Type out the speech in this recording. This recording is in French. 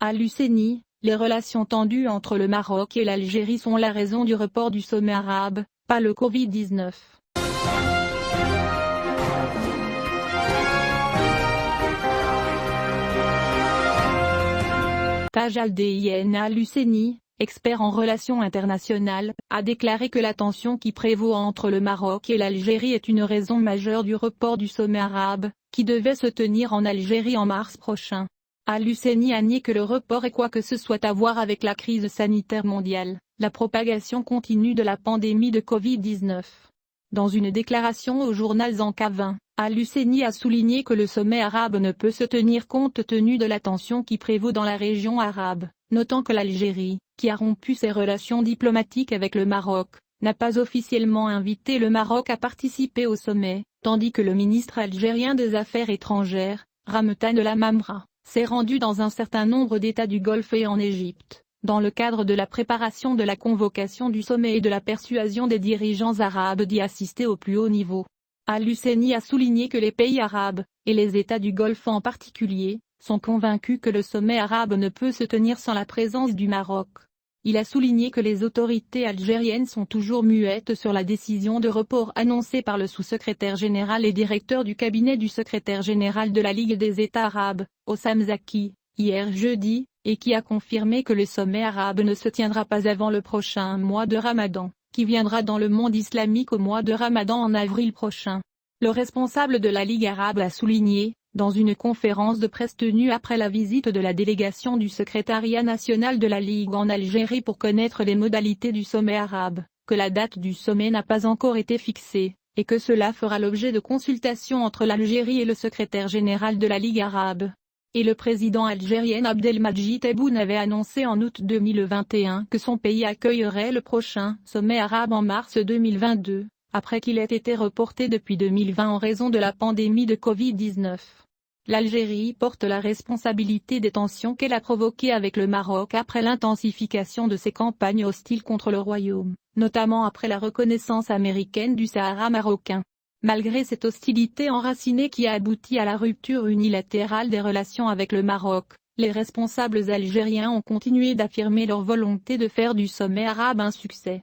À Lucénie, les relations tendues entre le Maroc et l'Algérie sont la raison du report du sommet arabe, pas le Covid-19. Taj Al-Dein Al-Husseini, expert en relations internationales, a déclaré que la tension qui prévaut entre le Maroc et l'Algérie est une raison majeure du report du sommet arabe, qui devait se tenir en Algérie en mars prochain. Al-Husseini a nié que le report ait quoi que ce soit à voir avec la crise sanitaire mondiale, la propagation continue de la pandémie de Covid-19. Dans une déclaration au journal Zanka 20, Al-Husseini a souligné que le sommet arabe ne peut se tenir compte tenu de la tension qui prévaut dans la région arabe, notant que l'Algérie, qui a rompu ses relations diplomatiques avec le Maroc, n'a pas officiellement invité le Maroc à participer au sommet, tandis que le ministre algérien des Affaires étrangères, Ramtan Lamamra, s'est rendu dans un certain nombre d'États du Golfe et en Égypte, dans le cadre de la préparation de la convocation du sommet et de la persuasion des dirigeants arabes d'y assister au plus haut niveau. Al-Husseini a souligné que les pays arabes, et les États du Golfe en particulier, sont convaincus que le sommet arabe ne peut se tenir sans la présence du Maroc. Il a souligné que les autorités algériennes sont toujours muettes sur la décision de report annoncée par le sous-secrétaire général et directeur du cabinet du secrétaire général de la Ligue des États arabes, Hossam Zaki, hier jeudi, et qui a confirmé que le sommet arabe ne se tiendra pas avant le prochain mois de Ramadan, qui viendra dans le monde islamique au mois de Ramadan en avril prochain. Le responsable de la Ligue arabe a souligné, dans une conférence de presse tenue après la visite de la délégation du secrétariat national de la Ligue en Algérie pour connaître les modalités du sommet arabe, que la date du sommet n'a pas encore été fixée, et que cela fera l'objet de consultations entre l'Algérie et le secrétaire général de la Ligue arabe. Et le président algérien Abdelmadjid Tebboune avait annoncé en août 2021 que son pays accueillerait le prochain sommet arabe en mars 2022. Après qu'il ait été reporté depuis 2020 en raison de la pandémie de Covid-19. L'Algérie porte la responsabilité des tensions qu'elle a provoquées avec le Maroc après l'intensification de ses campagnes hostiles contre le royaume, notamment après la reconnaissance américaine du Sahara marocain. Malgré cette hostilité enracinée qui a abouti à la rupture unilatérale des relations avec le Maroc, les responsables algériens ont continué d'affirmer leur volonté de faire du sommet arabe un succès.